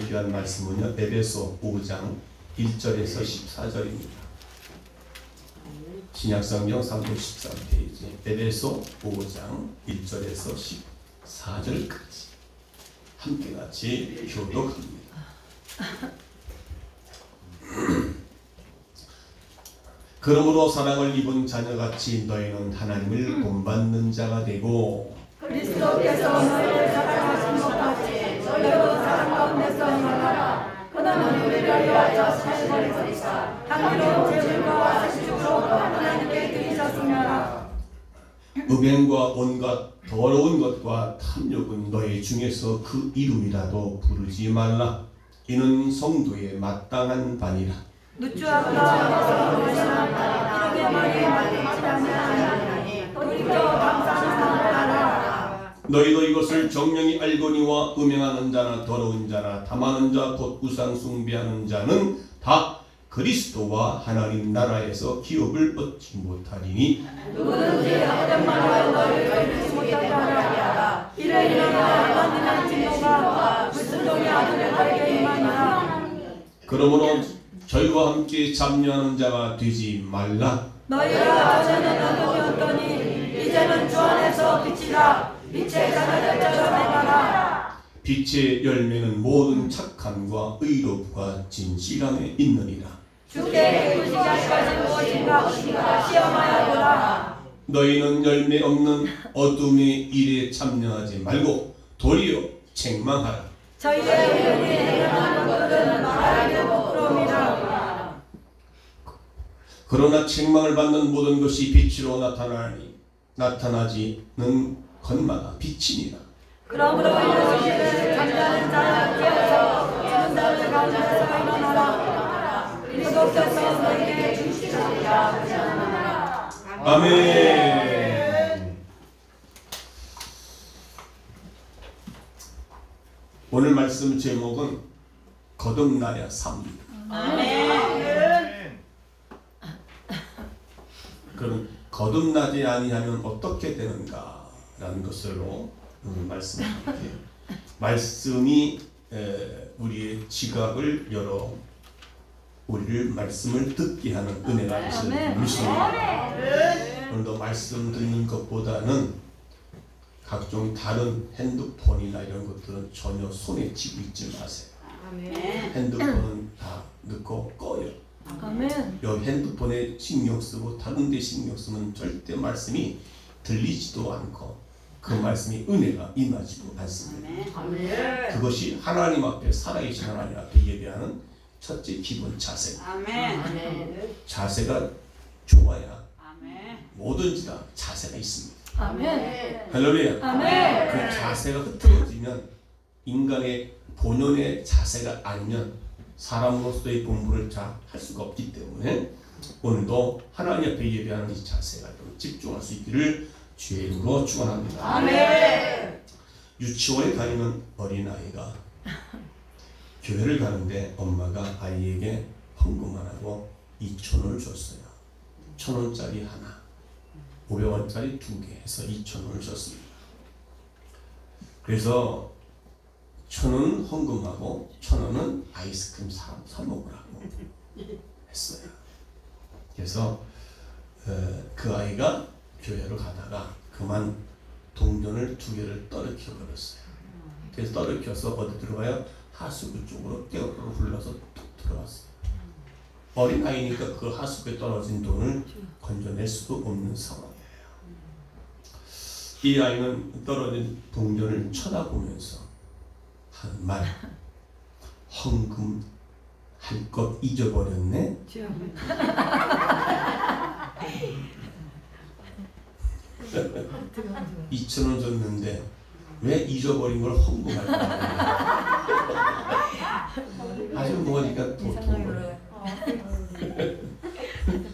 귀한 말씀은요, 에베소 5장 1절에서 14절입니다. 신약성경 313페이지 에베소 5장 1절에서 14절까지 함께 같이 교독합니다. 그러므로 사랑을 입은 자녀같이 너희는 하나님을 본받는 자가 되고 그리스도께서 너희를 사랑하신 것 같이 너희도 사랑 가운데서 행하라. 그는 우리를 위하여 자신을 버리사 향기로운 제물과 살식으로 하나님께 드리셨으므라. 음행과 온갖 더러운 것과 탐욕은 너희 중에서 그 이름이라도 부르지 말라. 이는 성도의 마땅한 바니라. 누추하다 이르게 말이 말리지 아니하니 돌이켜 감사하는 사람이라. 너희도 이것을 정령이 알거니와 음행하는 자나 더러운 자나 탐하는 자 곧 우상 숭배하는 자는 다 그리스도와 하나님 나라에서 기업을 얻지 못하리니 누구든지 어떤 말로 너희를 잃지 못하게 하라. 이를 일어나 만드는 진노가 불순종이 아들을 가리게 임하니라. 그러므로 저희와 함께 참여하는 자가 되지 말라. 너희가 전에는 어둠이었더니 이제는 주 안에서 빛이라. 빛의 자녀들처럼 행하라. 빛의 열매는 모든 착함과 의롭과 진실함에 있느니라. 주께 불신자까지 무엇인가 시험하여 보라. 너희는 열매 없는 어둠의 일에 참여하지 말고 도리어 책망하라. 저희의 의견이 행하는 것은 말하기도 부끄러움이라. 그러나 책망을 받는 모든 것이 빛으로 나타나지는 것마다 빛이니라. 그러므로 이르시기를 잠자는 자야 깨어서 죽은 자들 가운데서 일어나라. 그리스도께서 너희에게 주시리라 하시느니라. 아멘. 오늘 말씀 제목은 거듭나야 삽니다. 아멘. 그럼 거듭나지 아니하면 어떻게 되는가라는 것으로 오늘 말씀드릴게요. 말씀이 우리의 지각을 열어 우리를 말씀을 듣게 하는 은혜가 있을 믿습니다. 오늘도 말씀 듣는 것보다는 각종 다른 핸드폰이나 이런 것들은 전혀 손에 쥐고 있지 마세요. 핸드폰은 다 넣고 꺼요. 아멘. 여기 핸드폰에 신경 쓰고 다른 데 신경 쓰면 절대 말씀이 들리지도 않고 그 말씀이 은혜가 임하지도 않습니다. 그것이 하나님 앞에 살아계신 하나님 앞에 예배하는 첫째 기본 자세. 자세가 좋아야 뭐든지 다 자세가 있습니다. 아멘. 할렐루야. 아멘. 그 자세가 흐트러지면 인간의 본연의 자세가 아니면 사람으로서의 본분을 잘 할 수가 없기 때문에 오늘도 하나님 앞에 예배하는 이 자세가 좀 집중할 수 있기를 주의 이름으로 축원합니다. 아멘. 유치원에 다니는 어린아이가 교회를 가는데 엄마가 아이에게 헌금하라고 2,000원을 줬어요. 1,000원짜리 하나, 500원짜리 2개 해서 2,000원을 줬습니다. 그래서 1,000원은 헌금하고 1,000원은 아이스크림 사 먹으라고 했어요. 그래서 그 아이가 교회로 가다가 그만 동전을 2개를 떨어뜨려 버렸어요. 그래서 떨어뜨려서 어디 들어가요? 하수구 쪽으로 떼어서 흘러서 툭 들어갔어요. 어린 아이니까 그 하수구에 떨어진 돈을 건져낼 수도 없는 상황이에요. 이 아이는 떨어진 동전을 쳐다보면서 한 말, 헌금 할 것 잊어버렸네. 2,000원 줬는데 왜 잊어버린 걸 헌금할 거야? 아주 뭐니까 도통을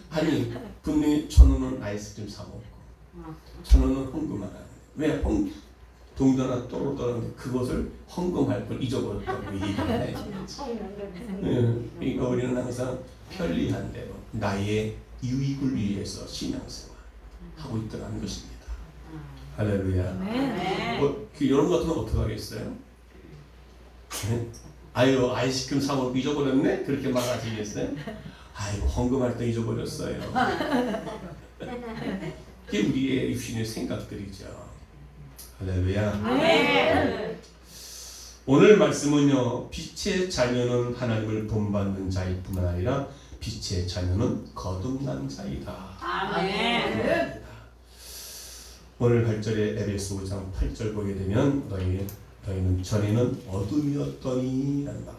아니 분명히 1,000원은 아이스크림 사 먹고 1,000원은 헌금하라. 왜 동전 하나 떨어졌는데 그것을 헌금할 걸 잊어버렸다고 얘기하네. 그러니까 우리는 항상 편리한 대로 나의 유익을 위해서 신앙생활 하고 있다는 것입니다. 할렐루야. 아멘. 그 여러분 같으면 어떻게 하겠어요? 아유 아이스크림 사 먹고 잊어버렸네? 그렇게 말하시겠어요? 아이고 헌금할 때 잊어버렸어요. 이게 우리의 육신의 생각들이죠. 할렐루야. 아멘. 오늘 말씀은요, 빛의 자녀는 하나님을 본받는 자일 뿐만 아니라 빛의 자녀는 거듭난 자이다. 아멘. 오늘 8절에 에베소 5장 8절 보게 되면 너희는 전에는 어둠이었더니 라는 말입니다.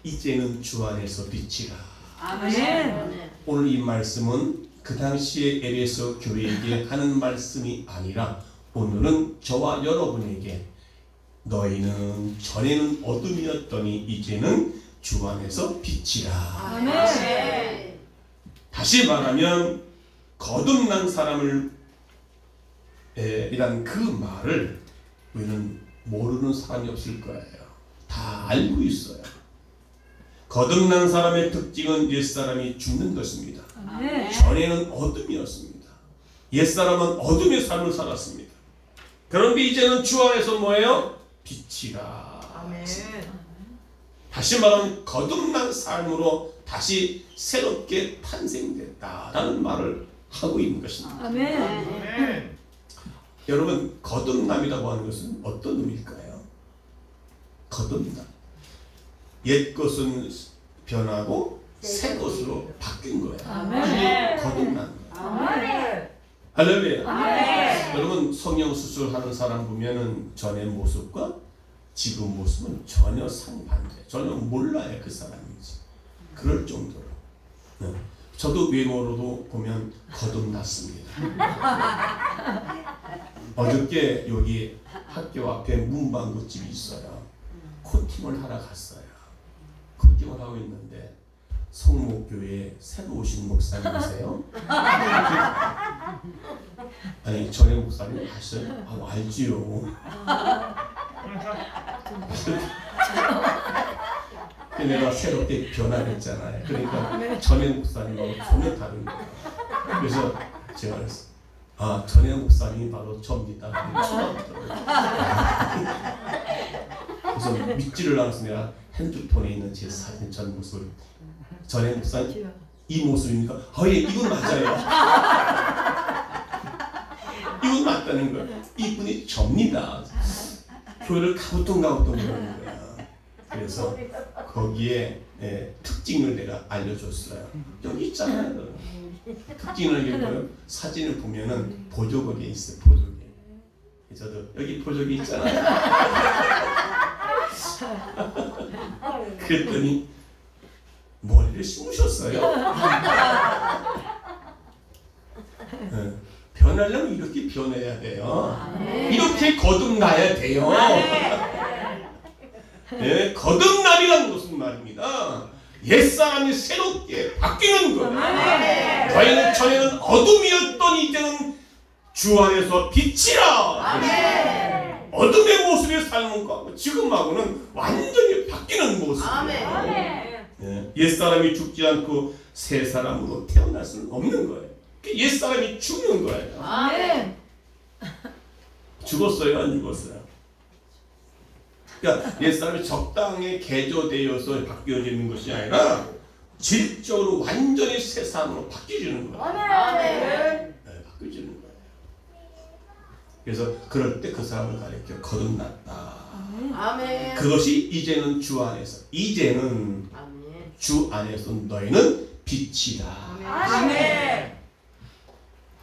이제는 주 안에서 빛이라. 아멘. 오늘 이 말씀은 그 당시에 에베소 교회에게 하는 말씀이 아니라 오늘은 저와 여러분에게 너희는 전에는 어둠이었더니 이제는 주 안에서 빛이라. 아멘. 다시 말하면 거듭난 사람을 이란 그 말을 우리는 모르는 사람이 없을 거예요. 다 알고 있어요. 거듭난 사람의 특징은 옛사람이 죽는 것입니다. 아멘. 전에는 어둠이었습니다. 옛사람은 어둠의 삶을 살았습니다. 그런데 이제는 주 안에서 뭐예요? 빛이라. 아멘. 다시 말하면 거듭난 삶으로 다시 새롭게 탄생됐다라는 말을 하고 있는 것입니다. 아멘. 여러분, 거듭남이라고 하는 것은 어떤 의미일까요? 거듭남. 옛 것은 변하고 새 것으로 바뀐 거예요. 아멘. 거듭난 거예요. 아멘. 할렐루야. 아멘. 여러분, 성형 수술하는 사람 보면은 전의 모습과 지금 모습은 전혀 상반돼. 전혀 몰라요, 그 사람인지. 그럴 정도로. 네. 저도 외모로도 보면 거듭났습니다. 어저께 여기 학교 앞에 문방구집이 있어요. 코팅을 하러 갔어요. 코팅을 하고 있는데 성목교회 새로 오신 목사님이세요? 아니, 전에 목사님 아시죠? 아, 알지요. 내가 새롭게 변화했잖아요. 그러니까 전에 목사님하고 전혀 다른 거예요. 그래서 제가 그랬어요. 아, 전에 목사님이 바로 접니다. 그래서 믿지를 않아서 내가 핸드폰에 있는 제 사진 전 모습을 전에 목사님 이 모습입니까? 예, 이건 맞아요. 이건 맞다는 거예요. 이분이 접니다. 교회를 가보통 그러는 거야. 그래서 거기에 특징을 내가 알려줬어요. 여기 있잖아요. 특징을 알려줘요. 사진을 보면은 보조석에 있어요. 보조개. 저도 여기 보조개 있잖아요. 그랬더니 머리를 심으셨어요. 변하려면 이렇게 변해야 돼요. 이렇게 거듭나야 돼요. 네, 거듭남이란 무슨 말입니다. 옛사람이 새롭게 바뀌는 거예요. 너희는 전에는 어둠이었더니 이제는 주 안에서 빛이라. 어둠의 모습의 삶과 지금하고는 완전히 바뀌는 모습이에요. 네, 옛사람이 죽지 않고 새 사람으로 태어날 수는 없는 거예요. 옛사람이 죽는 거예요. 죽었어요? 안 죽었어요? 그러니까 옛사람이 적당히 개조되어서 바뀌어지는 것이 아니라 질적으로 완전히 새 사람으로 바뀌어지는 거예요. 네, 바뀌어지는 거예요. 그래서 그럴 때 그 사람을 가리켜 거듭났다. 아멘. 그것이 이제는 주 안에서, 이제는 주 안에서 너희는 빛이다. 아멘.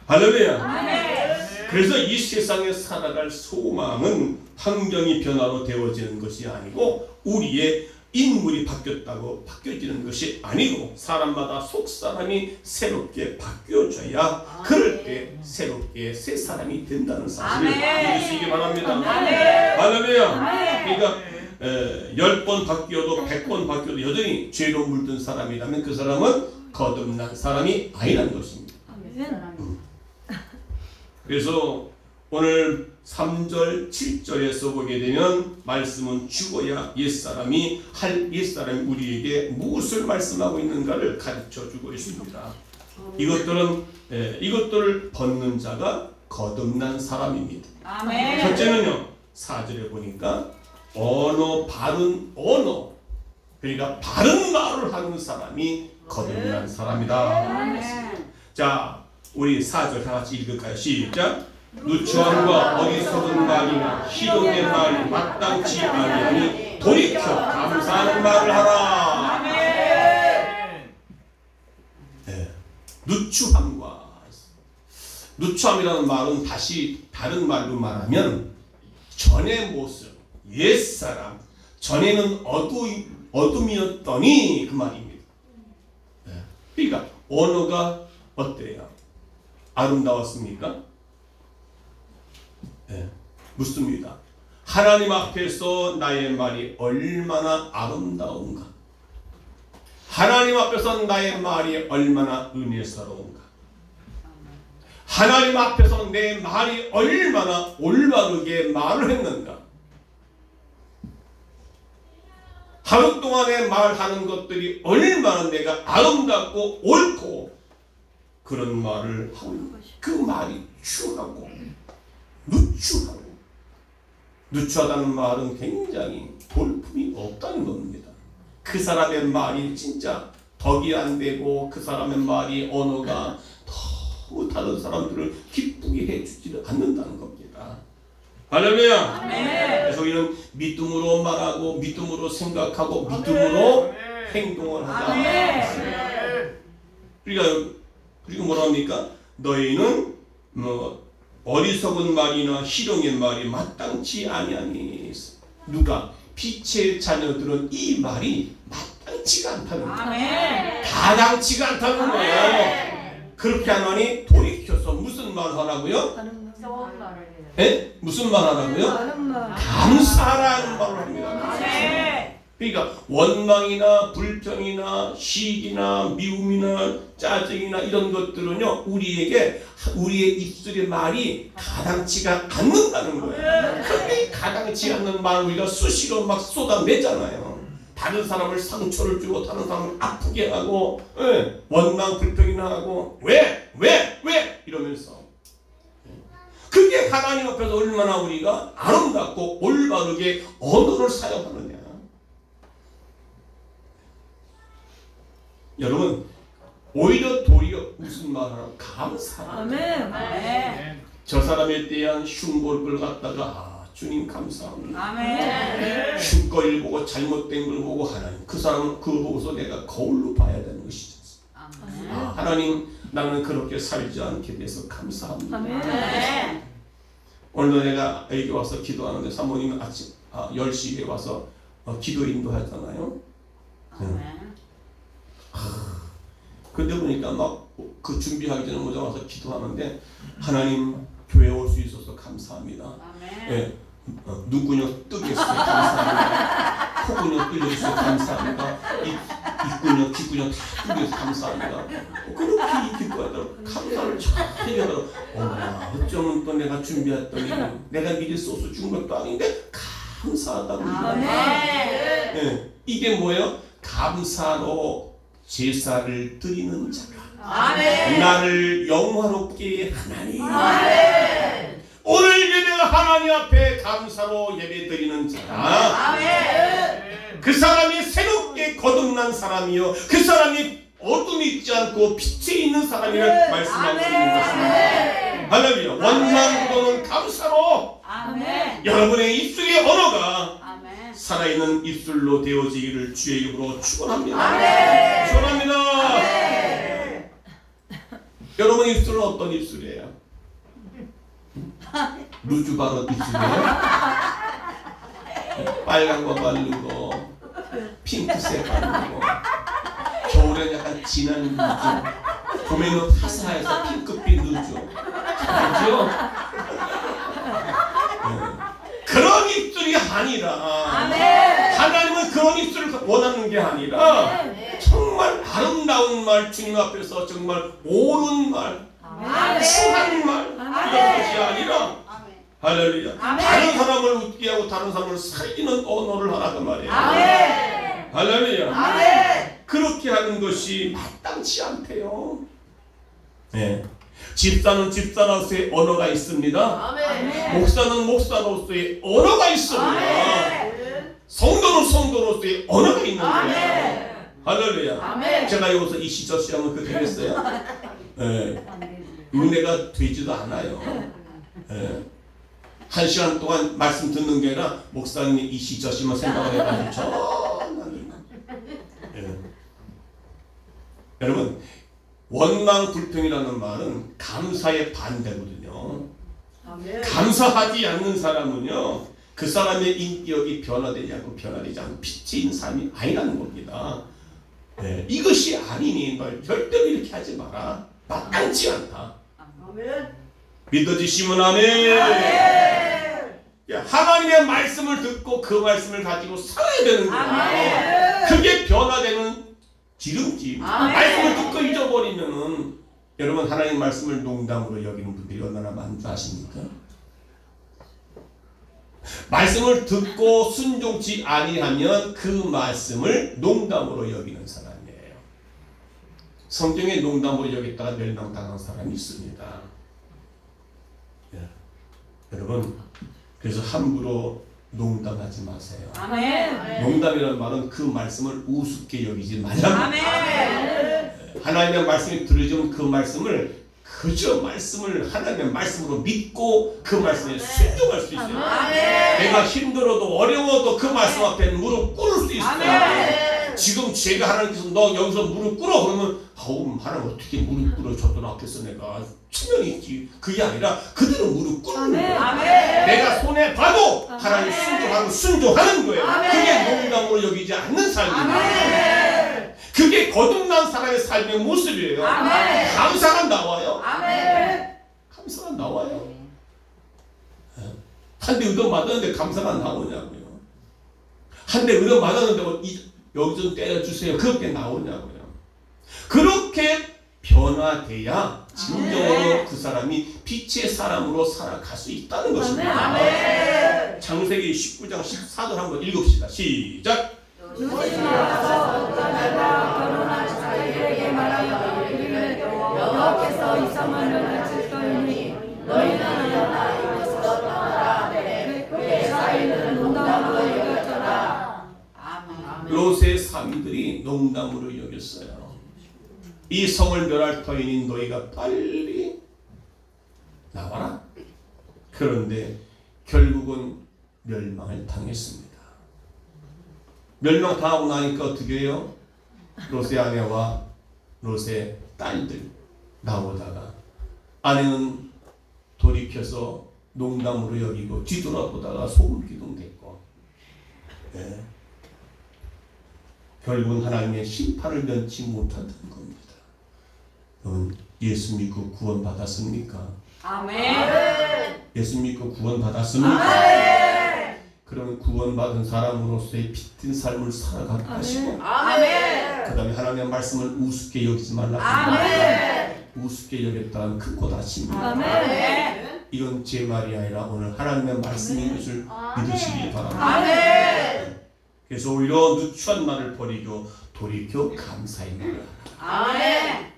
할렐루야. 그래서 이 세상에 살아갈 소망은 환경이 변화로 되어지는 것이 아니고 우리의 인물이 바뀌었다고 바뀌어지는 것이 아니고 사람마다 속사람이 새롭게 바뀌어져야 그럴 때 새롭게 새 사람이 된다는 사실을 알려주시기 바랍니다. 할렐루야. 그러니까 10번 바뀌어도 100번 바뀌어도 여전히 죄로 물든 사람이라면 그 사람은 거듭난 사람이 아니라는 것입니다. 그래서 오늘 3절 7절에서 보게 되면 말씀은 죽어야 옛사람이 할 옛사람이 우리에게 무엇을 말씀하고 있는가를 가르쳐주고 있습니다. 이것들을 벗는 자가 거듭난 사람입니다. 첫째는요, 4절에 보니까 바른 언어, 그러니까 바른 말을 하는 사람이 거듭난 사람이다. 자, 우리 4절 다 같이 읽을까요? 시작. 누추함과 어리석은 말이나 희롱의 말이 마땅치 아니하니 돌이켜 감사하는 말을 하라. 네. 누추함이라는 말은 다시 다른 말로 말하면 전의 모습, 옛사람, 전에는 어둠이었더니 그 말입니다. 네. 그러니까 언어가 어때요? 아름다웠습니까? 네. 묻습니다. 하나님 앞에서 나의 말이 얼마나 아름다운가? 하나님 앞에서 나의 말이 얼마나 은혜스러운가? 하나님 앞에서 내 말이 얼마나 올바르게 말을 했는가? 하루 동안에 말하는 것들이 얼마나 내가 아름답고 옳고 그런 말을 하는 그 말이 추하고 누추하다는 말은 굉장히 볼품이 없다는 겁니다. 그 사람의 말이 진짜 덕이 안 되고 그 사람의 말이 언어가 너무 다른 사람들을 기쁘게 해주지를 않는다는 겁니다. 할렐루야. 그래서 우리는 믿음으로 말하고 믿음으로 생각하고 믿음으로 행동을 하자. 그리고 뭐라 합니까? 너희는 어리석은 말이나 희롱의 말이 마땅치 아니하니. 누가? 빛의 자녀들은 이 말이 마땅치가 않다는 거예요. 다당치가 않다는 거예요. 그렇게 하나니 돌이켜서 무슨 말 하라고요? 예? 무슨 말 하라고요? 감사하라는 말을 합니다. 그러니까 원망이나 불평이나 시기나 미움이나 짜증이나 이런 것들은요, 우리에게 우리의 입술의 말이 가당치가 않는다는 거예요. 그런데 가당치 않는 말을 우리가 수시로 막 쏟아내잖아요. 다른 사람을 상처를 주고 다른 사람을 아프게 하고, 예, 원망 불평이나 하고 왜 이러면서, 그게 하나님 앞에서 얼마나 우리가 아름답고 올바르게 언어를 사용하느냐. 여러분, 오히려 도리어 무슨 말하라고? 감사합니다. 저 사람에 대한 흉볼을 갖다가 주님 감사합니다. 흉거리를 보고 잘못된 걸 보고 하나님, 그 사람은 그거 보고서 내가 거울로 봐야 되는 것이죠. 하나님, 나는 그렇게 살지 않게 돼서 감사합니다. 오늘도 내가 여기 와서 기도하는데 사모님은 아침 10시에 와서 기도 인도하잖아요. 근데 보니까 막 그 준비하기 전에 먼저 와서 기도하는데, 하나님 교회 올 수 있어서 감사합니다. 예, 눈구녕 뜨겠어요. 감사합니다. 코구녕 뚫려있어요. 감사합니다. 입구녕, 귀구녕 다 뚫려있어요. 감사합니다. 그렇게 기도하더라고. 감사를 잘 얘기하더라고. 어쩌면 또 내가 준비했더니 내가 미리 소스 준 것도 아닌데 감사하다고. 예, 이게 뭐예요? 감사로 제사를 드리는 자가. 나를 영화롭게 하나니. 오늘 예배가 하나님 앞에 감사로 예배 드리는 자가. 그 사람이 새롭게 거듭난 사람이요, 그 사람이 어둠이 있지 않고 빛에 있는 사람이라는 말씀하고 있는 것입니다. 할렐루야. 원망보다는 감사로 여러분의 입술의 언어가 살아있는 입술로 되어지기를 주의 이름으로 축원합니다. 축원합니다. 여러분 입술은 어떤 입술이에요? 루즈바르 입술이에요? 빨간 거 바르고 핑크색 바르고, 겨울엔 약간 진한 루즈, 봄에는 화사해서 핑크빛 루즈. 그렇죠? 그런 입술이 아니라, 하나님은 그런 입술을 원하는 게 아니라 정말 아름다운 말, 주님 앞에서 정말 옳은 말, 추한 말, 이런 것이 아니라, 할렐루야, 다른 사람을 웃게 하고 다른 사람을 살리는 언어를 하라고 말이에요. 할렐루야. 그렇게 하는 것이 마땅치 않대요. 네. 집사는 집사로서의 언어가 있습니다. 목사는 목사로서의 언어가 있습니다. 성도는 성도로서의 언어가 있는 거예요. 아멘. 할렐루야. 아멘. 제가 여기서 이 시저씨하면 그 되겠어요? 예. 은혜가 되지도 않아요. 예. 한 시간 동안 말씀 듣는 게 아니라 목사님이 이 시저씨만 생각을 해가지고 전하는. 예. 여러분, 원망 불평이라는 말은 감사의 반대거든요. 아멘. 감사하지 않는 사람은요, 그 사람의 인격이 변화되지 않고 빛인 삶이 아니라는 겁니다. 네, 이것이 아니니 널 절대로 이렇게 하지 마라. 마땅치 않다. 아멘. 믿어지시면 아멘. 야, 하나님의 말씀을 듣고 그 말씀을 가지고 살아야 되는 거예요. 아멘. 그게 변화되는 지름길. 아멘. 말씀을 듣고 잊어버리면은 여러분, 하나님 말씀을 농담으로 여기는 분들이 얼마나 많으십니까? 말씀을 듣고 순종치 아니하면 그 말씀을 농담으로 여기는 사람이에요. 성경에 농담으로 여겼다가 멸망당한 사람이 있습니다. 예. 여러분, 그래서 함부로 농담하지 마세요. 아멘. 농담이라는 말은 그 말씀을 우습게 여기지 말라. 아멘. 하나님의 말씀이 들어지면 그 말씀을 그저 말씀을 하나님의 말씀으로 믿고 그 말씀에 순종할 수 있어요. 아멘. 내가 힘들어도 어려워도 그 말씀 앞에 무릎 꿇을 수 있어요. 아멘. 지금 제가 하나님께서 너 여기서 무릎 꿇어 그러면 하나님 어떻게 무릎 꿇어 저들 앞에서 내가 천명이 있지. 그게 아니라 그대로 무릎 꿇는 거예요. 아멘. 내가 손에 봐도 하나님 순종하는 거예요. 아멘. 그게 농담으로 여기지 않는 삶입니다. 아멘. 그게 거듭난 사람의 삶의 모습이에요. 아멘. 감사가 나와요. 아멘. 감사가 나와요. 한 대 의도 맞았는데 감사가 나오냐고요. 한 대 의도 맞았는데 여기 좀 때려주세요. 그렇게 나오냐고요. 그렇게 변화돼야 진정으로 그 사람이 빛의 사람으로 살아갈 수 있다는 것입니다. 아멘. 창세기 19장 14절 한번 읽읍시다. 시작. 누구든지 와서 어떤 자가 결혼한 자들에게 말하여 이르기를 여호와께서 이 성을 멸하실 터이니 너희는 일어나 이곳에서 떠나라. 그의 사이는 농담으로 여겼더라. 아멘. 롯의 사위들이 농담으로 여겼어요. 이 성을 멸할 터이니 너희가 빨리 나와라. 그런데 결국은 멸망을 당했습니다. 멸망당하고 나니까 어떻게 해요? 롯의 아내와 롯의 딸들 나오다가 아내는 돌이켜서 농담으로 여기고 뒤돌아보다가 소금기둥 됐고, 네. 결국은 하나님의 심판을 면치 못한다는 겁니다. 여러분, 예수 믿고 구원 받았습니까? 아멘. 예수 믿고 구원 받았습니까? 아멘. 그러면 구원받은 사람으로서의 빛든 삶을 살아가게 하시고, 아멘. 그 다음에 하나님의 말씀을 우습게 여기지 말라. 아멘. 우습게 여겼다는 큰 것 아십니다. 아멘. 이건 제 말이 아니라 오늘 하나님의 말씀인 것을 믿으시기 바랍니다. 아멘. 그래서 오히려 누추한 말을 버리고 돌이켜 감사의 말을 하라. 아멘.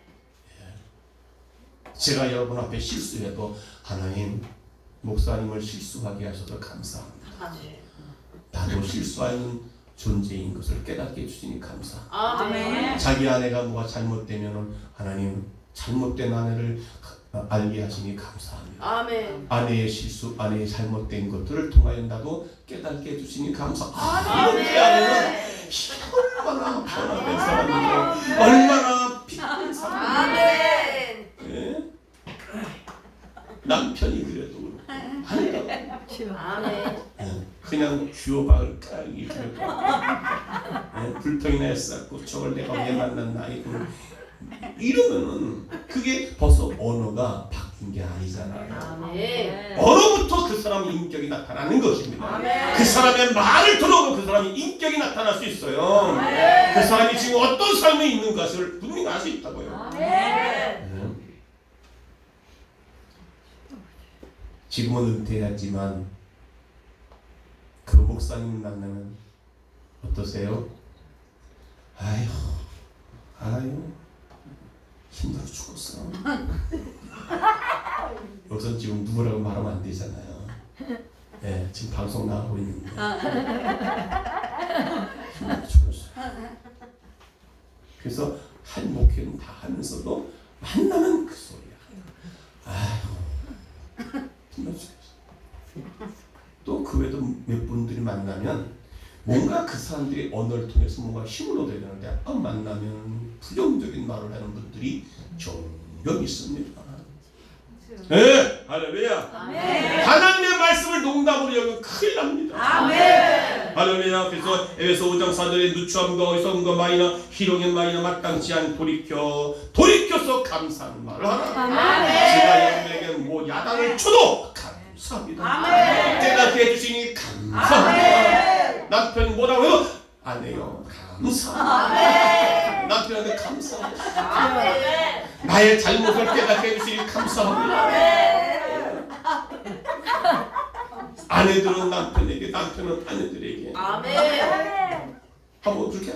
제가 여러분 앞에 실수해도 하나님, 목사님을 실수하게 하셔서 감사합니다. 나도 실수하는 존재인 것을 깨닫게 해주시니 감사합니다. 아멘. 자기 아내가 뭐가 잘못되면 하나님 잘못된 아내를 알게 하시니 감사합니다. 아멘. 아내의 실수, 아내의 잘못된 것들을 통하여 나도 깨닫게 해주시니 감사합니다. 아멘. 이렇게 하면 얼마나 변화된 사람이고 얼마나 빛난 사람이고. 아멘. 예? 남편이 그래도 한다고. 아멘. 그냥 주어박을 까기 불평이나 했었고 저걸 내가 왜 만났나 이러면은 그게 벌써 언어가 바뀐 게 아니잖아요. 아멘. 언어부터 그 사람의 인격이 나타나는 것입니다. 아멘. 그 사람의 말을 들어도 그 사람의 인격이 나타날 수 있어요. 아멘. 그 사람이 지금 어떤 삶에 있는 것을 분명히 알 수 있다고요. 아멘. 지금은 은퇴했지만 그 목사님 만나면 어떠세요? 아유 힘들어 죽었어. 여기서 지금 누구라고 말하면 안 되잖아요. 네, 지금 방송 나가고 있는데 그래서 한 목회는 다 하면서도 만나면 그 소리야. 아휴, 또 그 외에도 몇 분들이 만나면 뭔가 그 사람들이 언어를 통해서 뭔가 힘을 얻어야 되는데 만나면 부정적인 말을 하는 분들이 종종 있습니다. 네, 할렐루야. 아멘. 하나님의 말씀을 농담으로 여기면 큰일 납니다. 아멘. 할렐루야. 그래서 에베소 5장 4절에 누추함과 어리석음과 마이나 희롱의 마이나 마땅치 않은 돌이켜서 감사하는 말을 하라. 아멘. 제가 여러분에게 뭐 야단을 쳐도 감사합니다. 아멘. 제가 해주시니 감사합니다. 아멘. 남편이 뭐라고 해도 안 해요. 감사합니다. 아멘. 남편한테 감사합니다. 아멘. 나의 잘못을 깨닫게 해주시니 감사합니다. 아내들은 남편에게, 남편은 아내들에게. 아멘. 한번 그렇게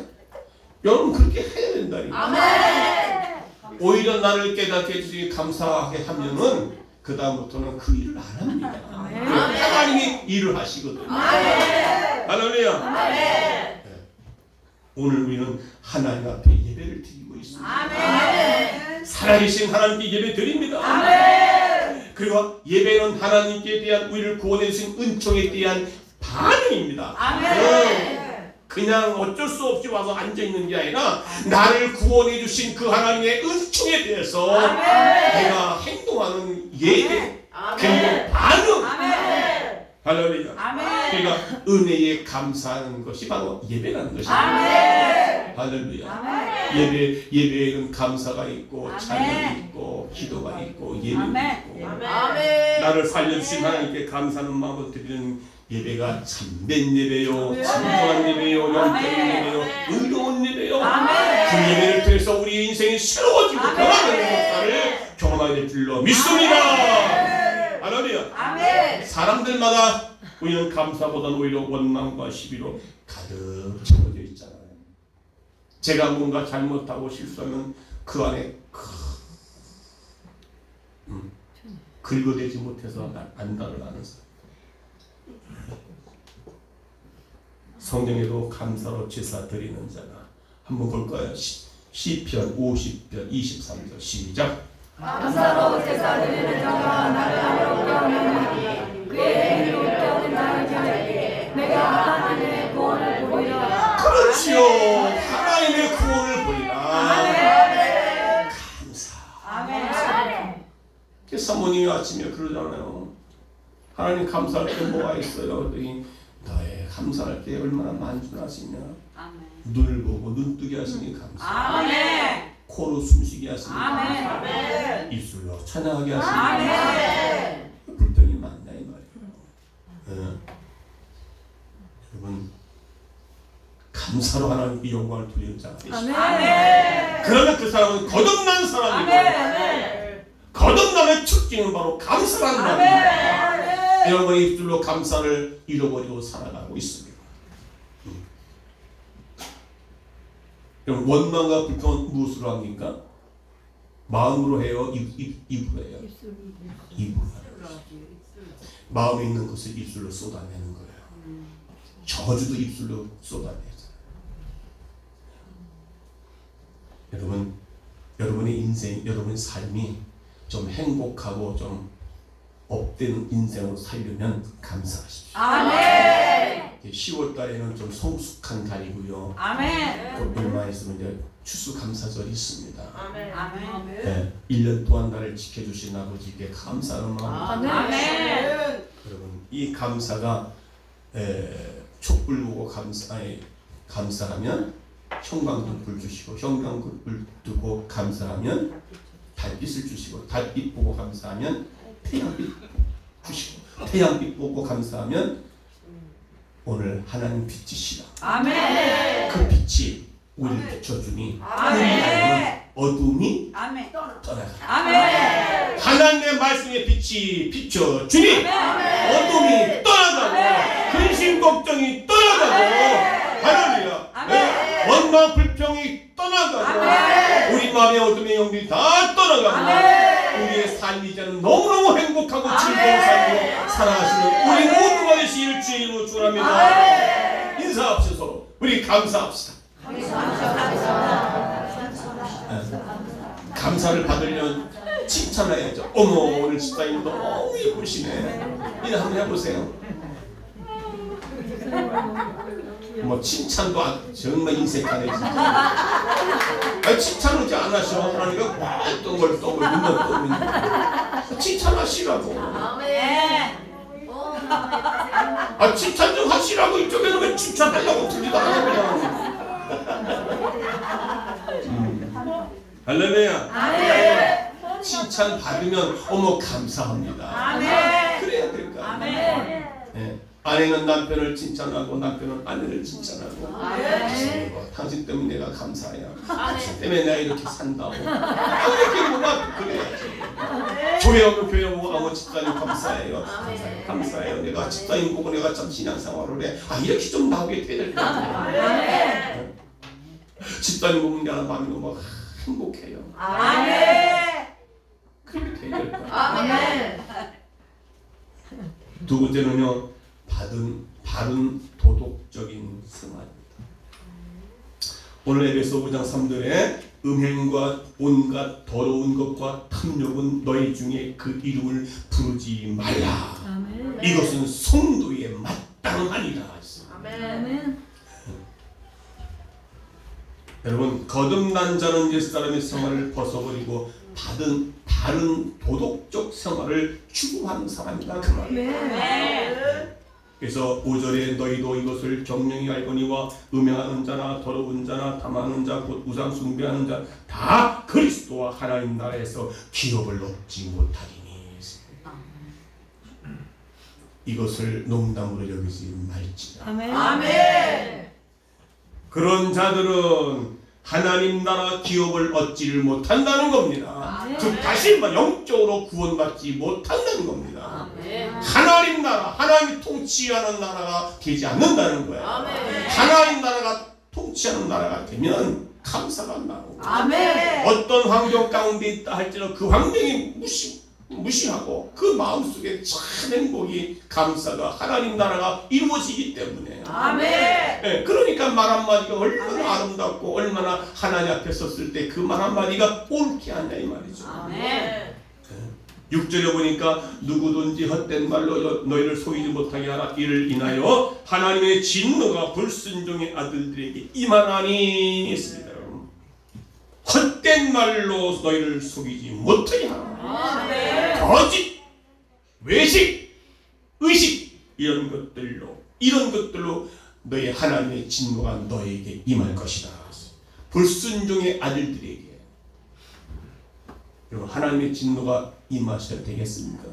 여러분 그렇게 해야 된다니까. 아멘. 오히려 나를 깨닫게 해주시니 감사하게 하면은 그 다음부터는 그 일을 안 합니다. 하나님이 일을 하시거든요. 할렐루야. 아멘. 오늘 우리는 하나님 앞에 예배를 드리고 있습니다. 아멘. 살아계신 하나님께 예배 드립니다. 아멘. 그리고 예배는 하나님께 대한 우리를 구원해 주신 은총에 대한 반응입니다. 아멘. 그냥 어쩔 수 없이 와서 앉아 있는 게 아니라 나를 구원해 주신 그 하나님의 은총에 대해서 내가 행동하는 예배, 그리고 반응. 아멘. 할렐루야. 아멘. 그러니까 은혜에 감사하는 것이 바로 예배라는 것입니다. 아멘. 할렐루야. 예배에는 감사가 있고 찬양이 있고 기도가 있고 예배가 있고 나를 살려주신 하나님께 감사하는 마음으로 드리는 예배가 참된 예배요, 진정한 예배요, 영적인 예배요, 의로운 예배요. 그 예배를 통해서 우리 인생이 새로워지고 변화되는 역사를 경험하게 될 줄로 믿습니다. 할렐루야. 사람들마다 우리는 감사보다는 오히려 원망과 시비로 가득 채워져 있잖아요. 제가 뭔가 잘못하고 실수하면 그 안에 긁어대지 못해서 안달을 하는 사람. 성경에도 감사로 제사 드리는 자가 한번 볼까요? 시편 50편 23절 시작. 감사로 제사 드리는 자가 나를 어렵게 하느니 그의 행위를 웃겨는 자에게 내가 하나님의 구원을 보리라. 그렇지요. 하나님의 구원을 보리라. 감사. 아멘. 사모님이 아침에 그러잖아요. 하나님 감사할 때 뭐가 있어요? 그랬더니 너의 감사할 때 얼마나 만족하시냐. 눈을 보고 눈뜨게 하시니 감사. 아멘. 코로 숨쉬게 하시니 아멘. 감사. 입술로 찬양하게 하시니 아멘. 불평이 많냐 이 말이에요. 여러분 감사로 하나님께 영광을 돌리는 자가 되시죠. 아멘. 그러면 그 사람은 거듭난 사람이고 아멘. 거듭남의 특징은 바로 감사라는 말입니다. 여러분의 입술로 감사를 잃어버리고 살아가고 있습니다. 여러분 원망과 불평은 무엇으로 합니까? 마음으로 해요? 입으로 해요? 입으로 하는 마음에 있는 것을 입술로 쏟아내는 거예요. 저주도 입술로 쏟아내죠. 여러분의 인생, 여러분의 삶이 좀 행복하고 좀 업되는 인생으로 살려면 감사하십시오. 아멘. 10월 달에는 좀 성숙한 달이고요. 아멘. 곧 얼마 있으면 이제 추수감사절이 있습니다. 아멘. 네, 1년 동안 나를 지켜주신 아버지께 감사하는 마음. 아멘. 여러분 이 감사가 촛불 보고 감사하면 형광등불 주시고 형광등불 두고 감사하면 달빛을 주시고 달빛 보고 감사하면 태양빛 주시고 태양빛 보고 감사하면 오늘 하나님 빛이시라. 아멘. 그 빛이 우리를 비춰주니 아멘. 어둠이 아멘. 떠나가. 아멘. 하나님의 말씀의 빛이 비춰주니 어둠이 떠나가고 근심 걱정이 떠나가고 할렐루야. 원망 불평이 떠나가고 우리 마음의 어둠의 영들이 다 떠나가고 우리의 삶이 이제는 너무너무 행복하고 즐거운 삶으로 살아가시는 우리 모두가 되실 주의 이름으로 축원합니다. 인사합시다. 서로 우리 감사합시다. 감사를 받으려면 칭찬해야죠. 어머 오늘 집사님 너무 예쁘시네. 이래 한번 해보세요. 뭐 칭찬도 정말 인색하네 진짜. 칭찬을 이제 안 하셔. 하나님가 막 떠벌떠벌 눈만 떠벌 칭찬하시라고. 칭찬 좀 하시라고. 이쪽에는 왜 칭찬하려고 들리도 안 하냐. 할렐루야. 칭찬 받으면 어머 감사합니다. 그래야 될까. 네. 아내는 남편을 칭찬하고 남편은 아내를 칭찬하고 당신 때문에 내가 감사해요. 당신 때문에 내가 이렇게 산다고. 이렇게 뭐가 그래야지. 교회 오면 교회 오고 집사님 감사해요. 감사해요. 내가 집사님 보고 내가 참 신앙생활을 해. 이렇게 좀 나오게 돼야 될 것 같아요. 집사님 보면 내가 마음이 너무 행복해요. 그렇게 돼야 될 것 같아요. 두 번째는요. 바른 도덕적인 생활입니다. 오늘 에베소 5장 3절에 음행과 온갖 더러운 것과 탐욕은 너희 중에 그 이름을 부르지 말라. 이것은 성도의 마땅하니라. 여러분 거듭난 자는 옛사람의 생활을 벗어버리고 바른 도덕적 생활을 추구하는 사람이다 그 말이에요. 그래서 5절에 너희도 이것을 경명히 알거니와 음행하는 자나 더러운 자나 탐하는 자 곧 우상 숭배하는 자 다 그리스도와 하나님 나라에서 기업을 얻지 못하리니. 이것을 농담으로 여기지 말지라. 아멘. 그런 자들은 하나님 나라 기업을 얻지를 못한다는 겁니다. 즉 다시 영적으로 구원받지 못한다는 겁니다. 하나님 나라, 하나님이 통치하는 나라가 되지 않는다는 거예요. 하나님 나라가 통치하는 나라가 되면 감사가 나오고 어떤 환경 가운데 있다 할지라도 그 환경이 무시하고 그 마음속에 참 행복이 감사가 하나님 나라가 이루어지기 때문에. 네, 그러니까 말 한마디가 얼마나 아름답고 얼마나 하나님 앞에 섰을 때 그 말 한마디가 옳게 하냐 이 말이죠. 6절에 보니까 누구든지 헛된 말로 너희를 속이지 못하게 하라. 이를 인하여 하나님의 진노가 불순종의 아들들에게 임하나니 했습니다. 헛된 말로 너희를 속이지 못하게 하라. 거짓, 외식, 의식 이런 것들로 너희 하나님의 진노가 너에게 임할 것이다. 불순종의 아들들에게. 여러분 하나님의 진노가 임하셔야 되겠습니까?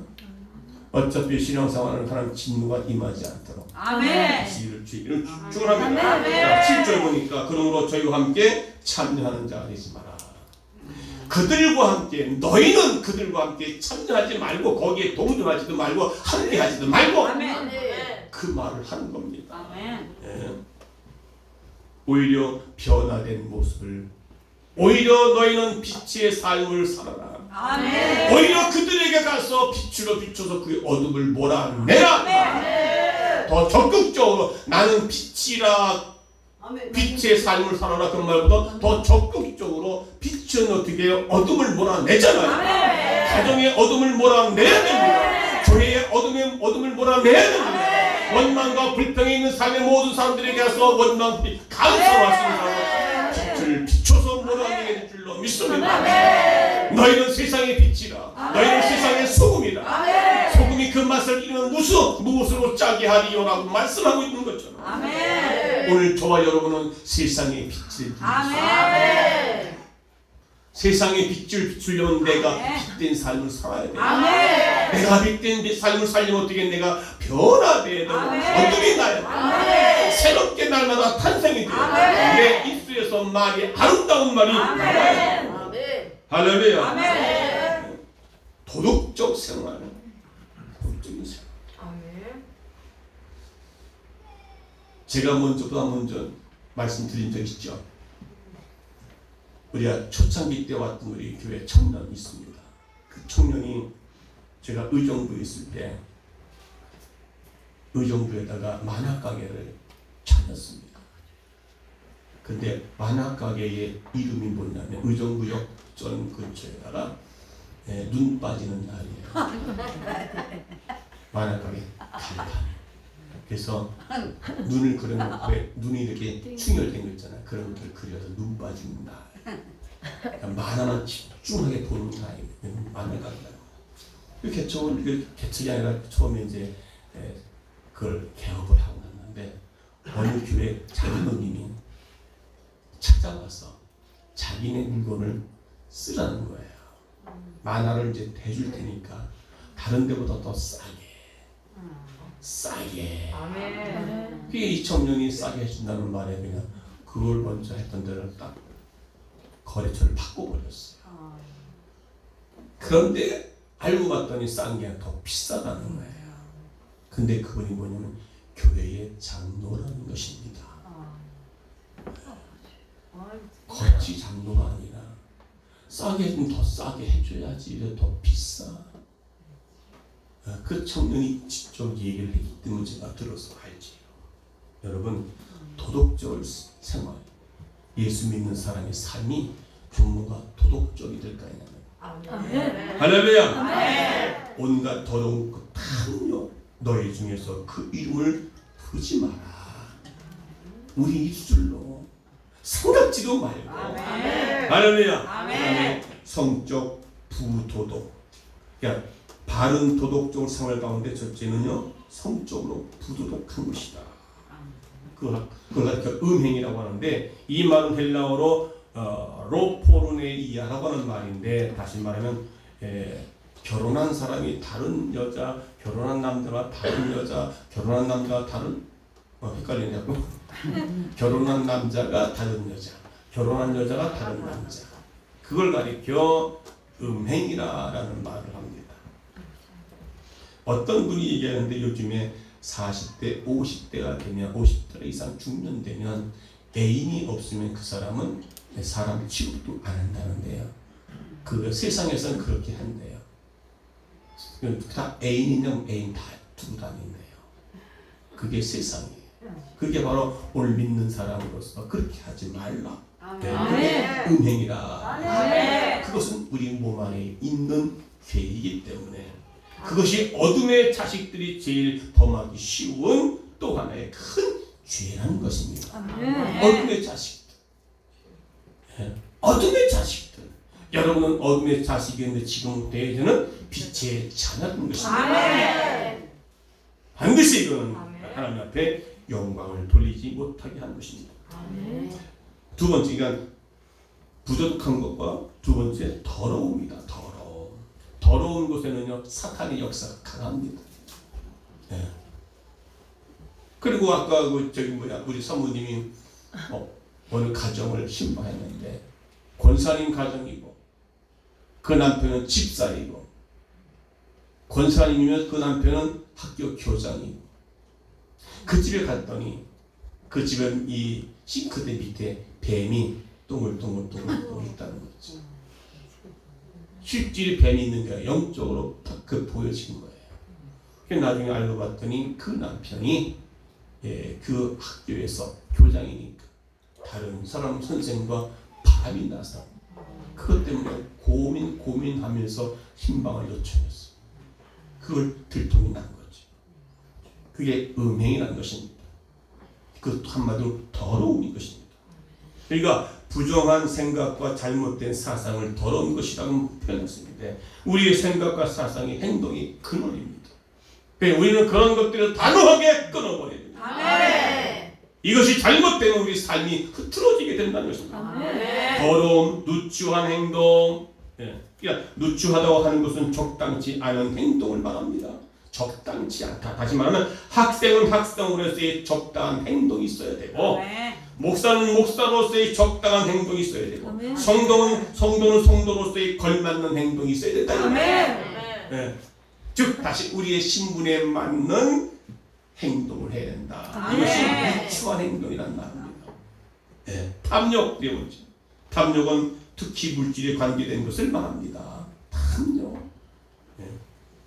어차피 신앙생활은 하나님 진노가 임하지 않도록 지혜를 축원합니다. 7절 보니까 그러므로 저희와 함께 참여하는 자가 되지 마라. 그들과 함께 너희는 그들과 함께 참여하지 말고 거기에 동조하지도 말고 함께하지도 말고 그 말을 하는 겁니다. 예. 오히려 변화된 모습을 오히려 너희는 빛의 삶을 살아라. 오히려 그들에게 가서 빛으로 비춰서 그 어둠을 몰아내라. 더 적극적으로 나는 빛이라 빛의 삶을 살아라 그 말보다 더 적극적으로 빛은 어떻게 해요? 어둠을 몰아내잖아요. 가정의 어둠을 몰아내야 됩니다. 교회의 어둠을 몰아내야 됩니다. 원망과 불평에 있는 삶의 모든 사람들에게 가서 원망, 감사로 하시는 빛을 비춰서 몰아내게 될 줄로 믿습니다. 너희는 세상의 빛이라. 너희는 세상의 소금이라. 소금이 그 맛을 잃으면 무엇으로 짜게 하리요라고 말씀하고 있는 것처럼 오늘 저와 여러분은 세상의 빛을 비추십시오. 세상의 빛을 비추려면 내가 빛된 삶을 살아야 돼. 내가 빛된 삶을 살려면 어떻게 내가 변화돼야 되고 어둠이 나야 돼. 새롭게 날마다 탄생이 돼. 내 입술에서 말이 아름다운 말이 나와야 돼. 할렐루야. 도덕적 생활, 도덕적인 생활. 제가 먼저 말씀드린 적 있죠. 우리가 초창기 때 왔던 우리 교회 청년이 있습니다. 그 청년이 제가 의정부에 있을 때 의정부에다가 만화가게를 차렸습니다. 근데 만화가게의 이름이 뭐냐면 의정부역 전 근처에다가 눈 빠지는 날이에요. 만화가게 간판. 그래서 눈을 그려놓고 눈이 이렇게 충혈된 거 있잖아요. 그런 것들을 그려서 눈 빠지는 날. 그러니까 만화만 집중하게 보는 날이에요. 만화가게가. 개척이 아니라 처음에 이제 그걸 개업을 하고 났는데 어느 교회 장로님이 찾아와서 자기네 물건을 쓰라는 거예요. 만화를 이제 대줄 테니까 다른 데보다 더 싸게. 그게 이청년이 싸게 해준다는 말에 그냥 그걸 먼저 했던 데를 딱 거래처를 바꿔버렸어요. 그런데 알고 봤더니 싼 게 더 비싸다는 거예요. 근데 그분이 뭐냐면 교회의 장로라는 것입니다. 겉이 장로가 아니라 싸게 해주면 더 싸게 해줘야지 더 비싸. 그 청년이 직접 얘기를 했기 때문에 제가 들어서 알지요. 여러분 도덕적 생활, 예수 믿는 사람의 삶이 부모가 도덕적이 될까요? 할렐루야. 온갖 더러운 그 탐욕 너희 중에서 그 이름을 부르지 마라. 우리 입술로 생각지도 말고. 할렐루야. 성적 부도덕. 그러니까 바른 도덕적으로 생활 가운데 첫째는요 성적으로 부도덕한 것이다. 그걸 가리켜 음행이라고 하는데 이 말은 헬라어로 로포르네이아라고 하는 말인데 다시 말하면 결혼한 사람이 다른 여자, 결혼한 남자가 다른 여자, 결혼한 남자가 다른 헷갈리냐고? 결혼한 남자가 다른 여자, 결혼한 여자가 다른 남자. 그걸 가리켜 음행이라는 말을 합니다. 어떤 분이 얘기하는데 요즘에 40대, 50대가 되면 50대 이상 중년 되면 애인이 없으면 그 사람은 사람 취급도 안 한다는데요. 그 세상에서는 그렇게 한대요. 다 애인이면 애인 다 두고 다닌대요. 그게 세상이에요. 그게 바로 오늘 믿는 사람으로서 그렇게 하지 말라. 음행이라. 그것은 우리 몸 안에 있는 죄이기 때문에 그것이 어둠의 자식들이 제일 범하기 쉬운 또 하나의 큰 죄라는 것입니다. 어둠의 자식들. 어둠의 자식들. 여러분은 어둠의 자식이었는데 지금부터는 빛의 자녀라는 것입니다. 반드시 이거는 하나님 앞에 영광을 돌리지 못하게 하는 것입니다. 두 번째가 부족한 것과 두 번째 더러움이다. 더러운 곳에는요 사탄의 역사가 강합니다. 그리고 아까 우리 사모님이 어느 가정을 신방했는데 권사님 가정이고 그 남편은 집사이고 권사님이면 그 남편은 학교 교장이고 그 집에 갔더니 그 집은 이 싱크대 밑에 뱀이 동글동글 있다는 거죠. 실질이 뱀이 있는 게 영적으로 딱 보여진 거예요. 나중에 알고 봤더니 그 남편이 그 학교에서 교장이니까 다른 사람 선생과 바람이 나서 그것 때문에 고민하면서 신방을 요청했어요. 그걸 들통이 난 거죠. 그게 음행이라는 것입니다. 그 한마디로 더러움인 것입니다. 그러니까 부정한 생각과 잘못된 사상을 더러운 것이라고 표현했습니다. 우리의 생각과 사상의 행동이 근원입니다. 그러니까 우리는 그런 것들을 단호하게 끊어버려야 됩니다. 이것이 잘못되면 우리 삶이 흐트러지게 된다는 것입니다. 더러움, 누추한 행동. 그러니까 누추하다고 하는 것은 적당치 않은 행동을 말합니다. 적당치 않다. 다시 말하면 학생은 학생으로서의 적당한 행동이 있어야 되고 목사는 목사로서의 적당한 행동이 있어야 되고 성도는 성도로서의 걸맞는 행동이 있어야 된다. 즉 다시 우리의 신분에 맞는 행동을 해야 된다. 이것이 누추한 행동이란 말입니다. 탐욕 때문이죠. 탐욕은 특히 물질에 관계된 것을 말합니다. 탐욕.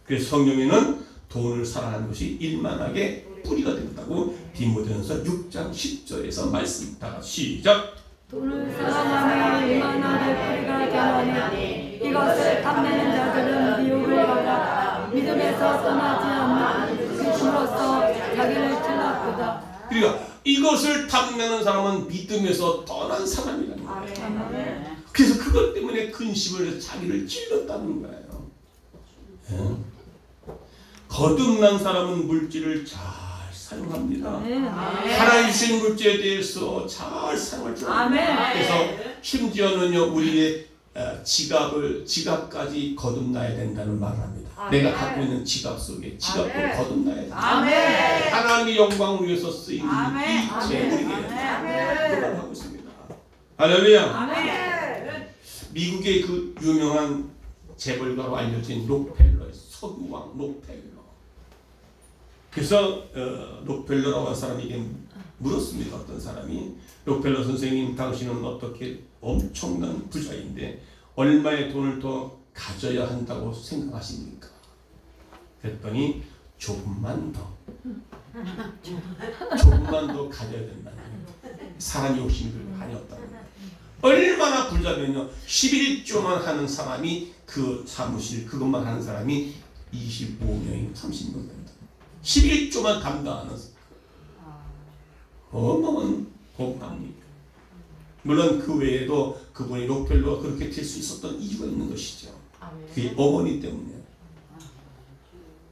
그래서 성경에는 돈을 사랑하는 것이 일만하게 뿌리가 된다고 디모데전서 6장 10절에서 말씀 다 시작. 돈을 사랑하며 이만하게 뿌리가 되느니 이것을 탐내는 자들은 미혹을 받아 믿음에서 떠나지 않는 근심으로써 자기를 찔렀도다. 그러니까 이것을 탐내는 사람은 믿음에서 떠난 사람이라는 거예요. 그래서 그것 때문에 근심을 해서 자기를 찔렀다는 거예요. 예? 거듭난 사람은 물질을 잘 사용합니다. 하나님 주신 물질에 대해서 잘 사용할 줄 압니다. 그래서 심지어는요 우리의 지갑까지 거듭나야 된다는 말을 합니다. 내가 갖고 있는 지갑 속에 지갑도 거듭나야 된다. 하나님의 영광을 위해서 쓰이는 이 재물이에요. 그걸 하고 있습니다. 할렐루야. 미국의 그 유명한 재벌가로 알려진 록펠러, 석유왕 록펠러. 그래서 록펠러라고 한 사람에게 물었습니다. 어떤 사람이 록펠러 선생님, 당신은 어떻게 엄청난 부자인데 얼마의 돈을 더 가져야 한다고 생각하십니까? 그랬더니 조금만 더 가져야 된다는 거예요. 사람 욕심이 그렇게 많이 없다는 거예요. 얼마나 부자면요 11조만 하는 사람이 그 사무실 그것만 하는 사람이 25명이 30명 됩니다. 11조만 담당하는 어마어마한 복합니다. 물론 그 외에도 그분이 록펠러가 그렇게 될 수 있었던 이유가 있는 것이죠. 그게 어머니 때문에.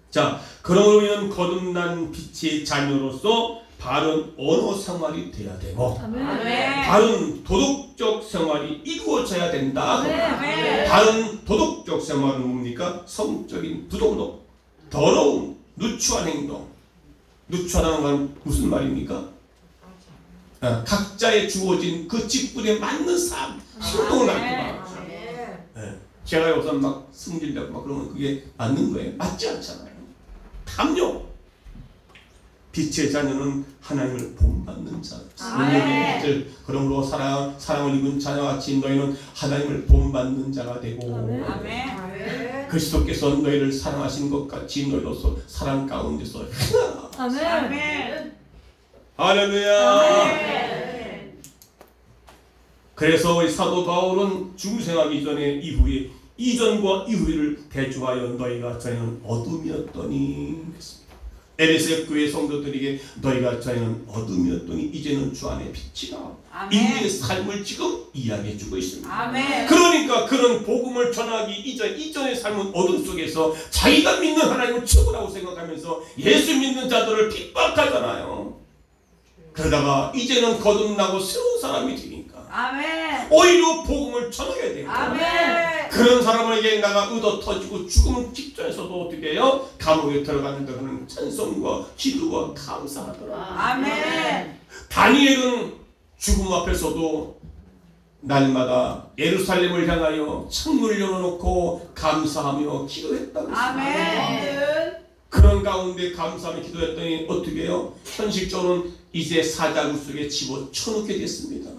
자, 그러므로 우리는 거듭난 빛의 자녀로서 바른 언어 생활이 돼야 되고 바른 도덕적 생활이 이루어져야 된다. 바른 도덕적 생활은 뭡니까? 성적인 부도덕, 더러움, 누추한 행동. 누추하다는 건 무슨 말입니까? 각자의 주어진 그 직분에 맞는 삶, 행동을 할 거다. 제가 여기서 막 승질내고 막 그러면 그게 맞는 거예요? 맞지 않잖아요. 탐욕. 빛의 자녀는 하나님을 본받는 자. 능력의 빛을 그러므로 사랑을 입은 자녀같이 너희는 하나님을 본받는 자가 되고 그리스도께서 너희를 사랑하신 것 같이 너희로서 사랑 가운데서 아멘. 할렐루야. 그래서 우리 사도 바울은 중생하기 전에 이후에 이전과 이후를 대조하여 너희가 전에는 어둠이었더니 에베소 교회 성도들에게 너희가 전에는 어둠이었더니 이제는 주 안에 빛이라 인류의 삶을 지금 이야기해주고 있습니다. 그러니까 그런 복음을 전하기 이전의 삶은 어둠 속에서 자기가 믿는 하나님을 최고라고 생각하면서 예수 믿는 자들을 핍박하잖아요. 그러다가 이제는 거듭나고 새로운 사람이 되니까 오히려 복음을 전하게 됩니다. 그런 사람에게 나가 의도 터지고 죽음 직전에서도 어떻게 해요? 감옥에 들어갔는데 그는 찬송과 기도와 감사하더라. 다니엘은 죽음 앞에서도 날마다 예루살렘을 향하여 창문을 열어놓고 감사하며 기도했다고 했습니다. 그런 가운데 감사하며 기도했더니 어떻게 해요? 현실적으로는 이제 사자굴 속에 집어쳐넣게 됐습니다.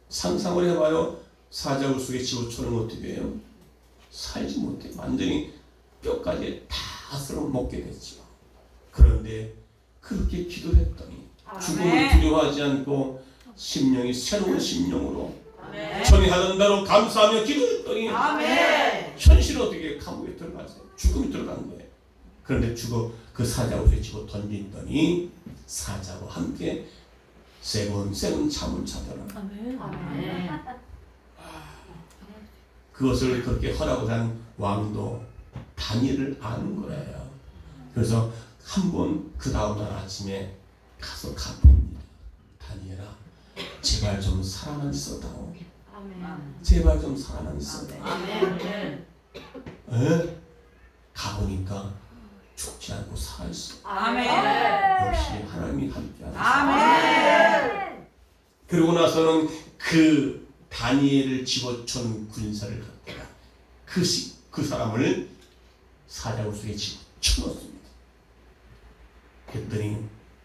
상상을 해봐요. 사자굴 속에 집어쳐넣으면 어떻게 해요? 살지 못해. 완전히 뼈까지 다 쓸어 먹게 됐죠. 그런데 그렇게 기도했더니 죽음을 두려워하지 않고 심령이 새로운 심령으로 전에 하던 대로 감사하며 기도했더니 현실은 어떻게 감옥에 들어가세요? 죽음이 들어간 거예요. 그런데 그 사자굴에 집어 던졌더니 사자와 함께 세번 잠을 자더라. 그것을 그렇게 허락을 한 왕도 다니엘을 아는 거예요. 그래서 한 번 그 다음날 아침에 가서 갚습니다. 다니엘아, 제발 좀 살아만 있어다오. 제발 좀 살아만 있어다오. 가보니까 죽지 않고 살아있어. 역시 하나님이 함께하셨어. 그러고 나서는 그 다니엘을 집어쳐는 군사를 갖다가 그 사람을 사자굴 속에 집어쳐넣었습니다. 그랬더니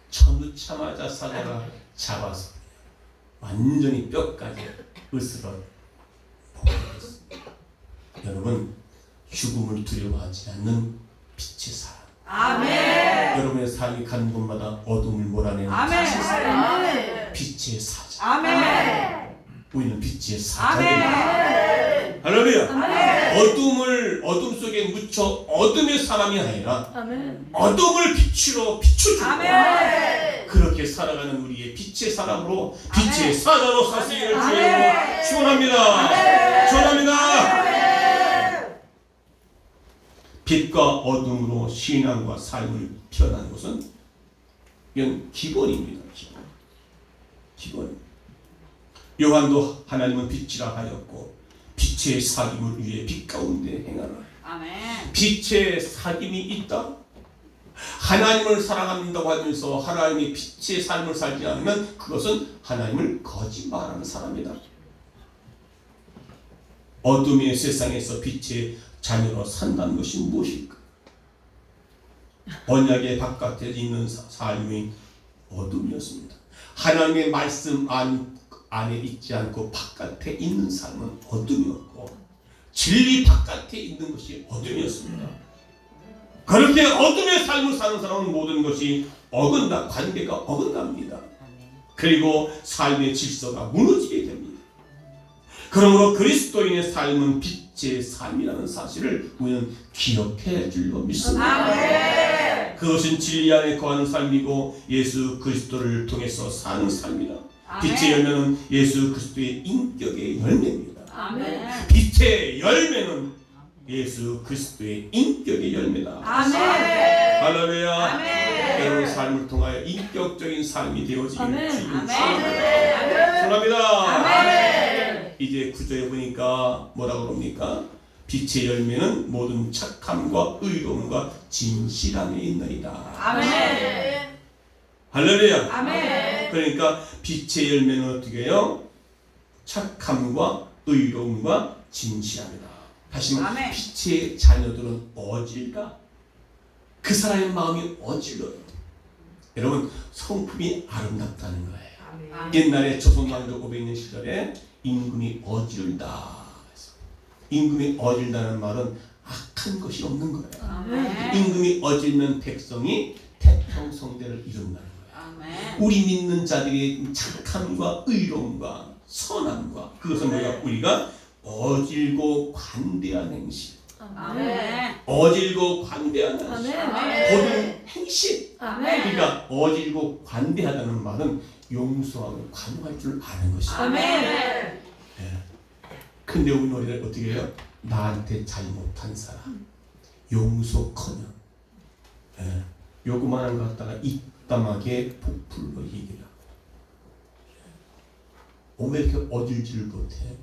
쳐넣자마자 사자가 잡아서 완전히 뼈까지 으스러 먹게 됐습니다. 여러분, 죽음을 두려워하지 않는 빛의 사람. 아멘. 여러분의 삶이 가는 곳마다 어둠을 몰아내는 아멘. 빛의 사람. 아멘. 빛의 사자. 아멘. 우리는 빛의 사자입니다. 아멘. 할렐루야. 아멘. 어둠 속에 묻혀 어둠의 사람이 아니라 아멘. 어둠을 빛으로 비춰주고 아멘. 그렇게 살아가는 우리의 빛의 사람으로 아멘. 빛의 사자로 사시기를 주의 아멘. 이름으로 축원합니다. 아멘. 축원합니다. 아멘. 빛과 어둠으로 신앙과 삶을 표현하는 것은 이건 기본입니다. 기본. 요한도 하나님은 빛이라 하였고 빛의 사귐을 위해 빛 가운데 행하라. 아멘. 빛의 사귐이 있다. 하나님을 사랑한다고 하면서 하나님의 빛의 삶을 살지 않으면 그것은 하나님을 거짓말하는 사람이다. 어둠의 세상에서 빛의 자녀로 산다는 것이 무엇일까? 언약의 바깥에 있는 삶이 어둠이었습니다. 하나님의 말씀 안에 있지 않고 바깥에 있는 삶은 어둠이었고 진리 바깥에 있는 것이 어둠이었습니다. 그렇게 어둠의 삶을 사는 사람은 모든 것이 어긋나 관계가 어긋납니다. 그리고 삶의 질서가 무너지게 됩니다. 그러므로 그리스도인의 삶은 빛의 삶이라는 사실을 우리는 기억해야 줄로 믿습니다. 아멘. 그것은 진리 안에 거하는 삶이고 예수 그리스도를 통해서 사는 삶이다. 빛의 열매는 예수 그리스도의 인격의 열매입니다. 아멘. 빛의 열매는 예수 그리스도의 인격의 열매다. 아멘. 할렐루야. 아멘. 여러분 삶을 통하여 인격적인 삶이 되어지기를 아멘. 주님 아멘. 축원합니다. 아멘. 이제 구절에 보니까 뭐라고 그럽니까? 빛의 열매는 모든 착함과 의로움과 진실함에 있느니라. 아멘. 할렐루야. 아멘. 그러니까 빛의 열매는 어떻게 해요? 착함과 의로움과 진실함이다. 다시 말해 아멘. 빛의 자녀들은 어질까? 그 사람의 마음이 어질러요. 여러분 성품이 아름답다는 거예요. 아멘. 옛날에 조선왕조 500년 시절에 임금이 어질다. 임금이 어질다는 말은 악한 것이 없는 거예요. 아멘. 임금이 어질면 백성이 태평성대를 이룬다는 거예요. 아멘. 우리 믿는 자들의 착함과 의로움과 선함과 그것은 뭐야? 우리가 어질고 관대한 행실, 아멘. 어질고 관대한 행실, 아멘. 고든 행실. 아멘. 그러니까 어질고 관대하다는 말은 용서하고 관용할 줄 아는 것이다. 아멘. 근데 우리 노래를 어떻게 해요? 나한테 잘못한 사람 용서커녕 요구만한 것 갖다가 입담하게 복불로 얘기하고 왜 이렇게 어질지를 못해?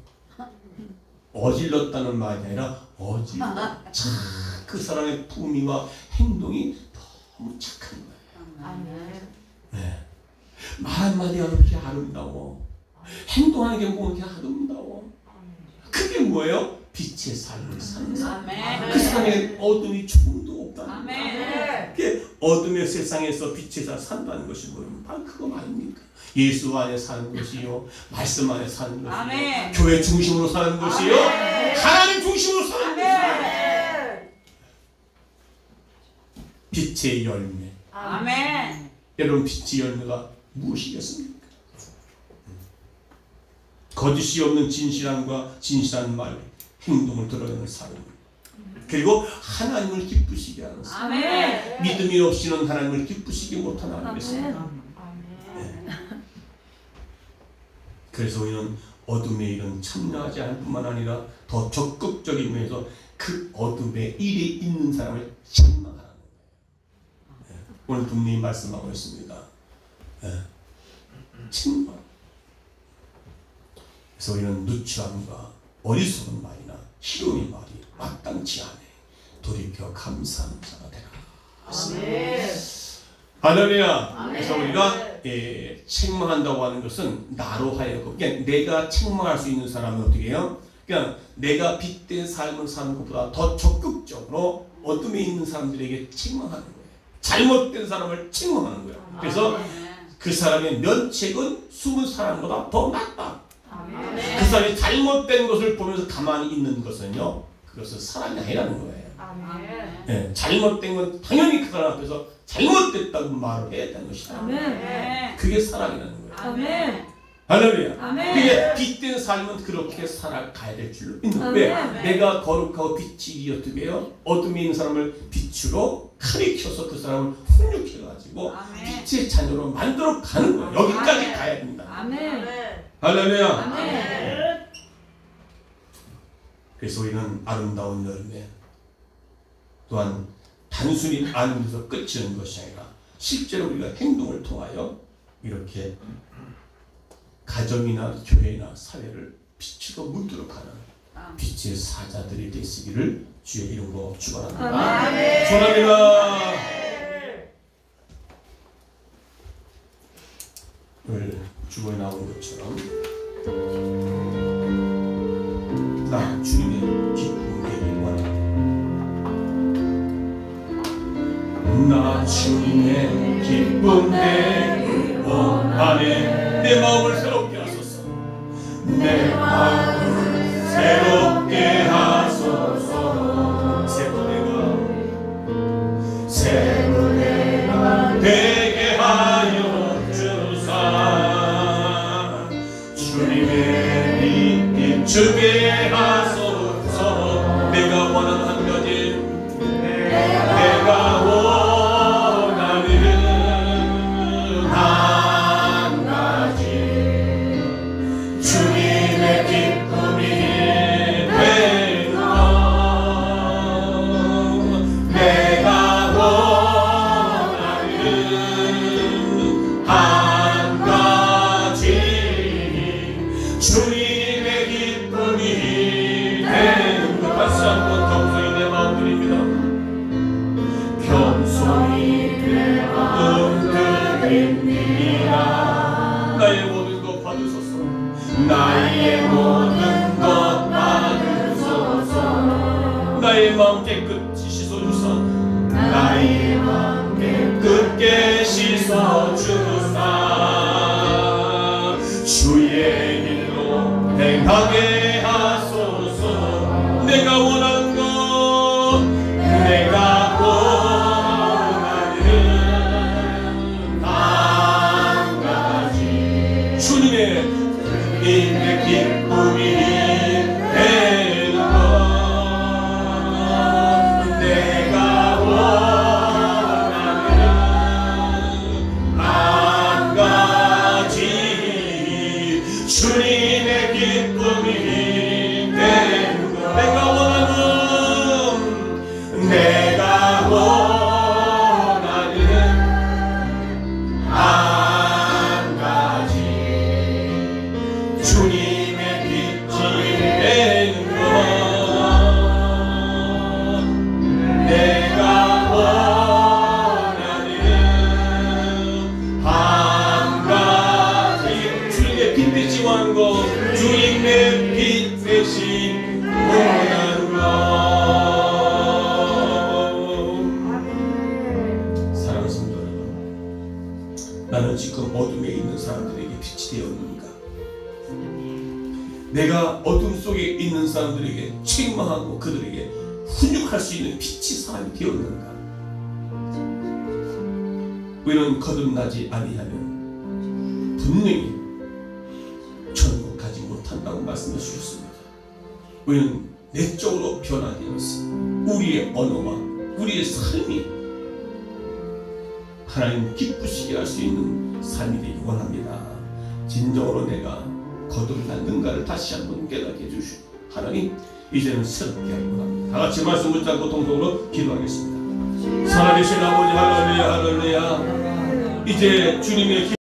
어질렀다는 말이 아니라 그 사람의 품위와 행동이 너무 착한 거예요. 아멘. 말 한마디가 그렇게 아름다워. 행동하는 게 뭐 이렇게 아름다워. 그게 뭐예요? 빛의 삶을 사는 사람. 아멘. 그 사람의 어둠이 조금도 없다는 거예요. 아멘. 그게 어둠의 세상에서 빛의 삶을 산다는 것이 뭐예요? 바로 그거 아닙니까? 예수 안에 사는 것이요, 말씀 안에 사는 것이요, 아멘. 교회 중심으로 사는 것이요, 아멘. 하나님 중심으로 사는 것이요. 아멘. 빛의 열매. 아멘. 여러분 빛의 열매가 무엇이겠습니까? 거짓이 없는 진실함과 진실한 말, 행동을 드러내는 사람. 그리고 하나님을 기쁘시게 하는 사람. 아멘. 믿음이 없이는 하나님을 기쁘시게 못하는 하나님이십니다. 아멘. 그래서 우리는 어둠의 일은 참여하지 않을 뿐만 아니라 더 적극적인 면에서 그 어둠의 일에 있는 사람을 책망하는 거예요. 오늘 분명히 말씀하고 있습니다. 책망. 그래서 우리는 누추함과 어리석은 말이나 희롱의 말이 마땅치 않아 돌이켜 감사하는 자가 되라. 아멘. 할렐루야. 그래서 우리가 책망한다고 하는 것은 나로 하여금, 그러니까 내가 책망할 수 있는 사람은 어떻게 해요? 그러니까 내가 빛된 삶을 사는 것보다 더 적극적으로 어둠에 있는 사람들에게 책망하는 거예요. 잘못된 사람을 책망하는 거예요. 그래서 그 사람의 면책은 숨은 사람보다 더 낫다. 그 사람이 잘못된 것을 보면서 가만히 있는 것은요, 그것은 사랑이 아니라는 거예요. 예, 잘못된 건 당연히 그 사람 앞에서 잘못됐다고 말을 해야 되는 것이다. 아멘. 그게 사랑이라는 거예요. 아멘. 할렐루야. 아멘. 그게 빛된 삶은 그렇게 살아가야 될 줄로 믿는 왜? 내가 거룩하고 빛이 어떻게 해요? 어둠에 있는 사람을 빛으로 가리켜서 그 사람을 훈육해가지고 빛의 자녀로 만들어 가는 거예요. 여기까지 가야 됩니다. 아멘. 할렐루야. 아멘. 그래서 우리는 아름다운 여름에 또한 단순히 아는 데서 끝이는 것이 아니라 실제로 우리가 행동을 통하여 이렇게 가정이나 교회나 사회를 빛으로 물들어 가는 빛의 사자들이 되시기를 주의 이름으로 축원합니다. 축원합니다. 오늘 주보에 나온 것처럼 나 주님의 기쁨 되길 원하네. 나 주님의 기쁨 되길 원하네. 내 마음을 새롭게 하소서. 내 마음을 새롭게 하소서. 새 무대가 되게 하여 주사. 주님의 빛 비추게 하소서. 내가 원하는 한 가지, 내가 원하는 한 가지, 주님의 기쁨이 되는 것. 내가 원하는 한 가지, 주님의 기쁨이 되는 것. 다시 한번 겸손히 내 마음 드립니다. 겸손히 내 마음 드립니다. 나의 모든 것 받으소서. 나의 모든 것 받으소서. 나의 마음 깨끗이 씻어주사. 나의 마음 깨끗게 씻어주사. 주의 일로 행하게 하소서. 내가 원하는 것, 내가 원하는 한 가지, 주님의 기쁨이 되는 것. 내가 원하는 한 가지, 주님의 기쁨이 되는 것. 내가 원하는 한 가지, 주님의 빛이 되는 것. 내가 원하는 한 가지, 주님의 빛 되시 원하는 것. 주님의 빛 되시 원하는 것. 사랑하는 성도 여러분, 나는 지금 어둠에 있는 사람들에게 빛이 되었는가? 내가 어둠 속에 있는 사람들에게 책망하고 그들에게 훈육할 수 있는 빛이 사람이 되었는가? 우리는 거듭나지 아니하면 분명히 천국 가지 못한다고 말씀해 주셨습니다. 우리는 내적으로 변화되어서 우리의 언어와 우리의 삶이 하나님 기쁘시게 할 수 있는 삶이 되기 원합니다. 진정으로 내가 거듭났는가를 다시 한번 깨닫게 해주시고 하나님 이제는 새롭게 하기 원합니다. 다 같이 말씀 붙잡고 동동으로 기도하겠습니다. 살아계신 아버지 할렐루야 할렐루야. 이제 주님의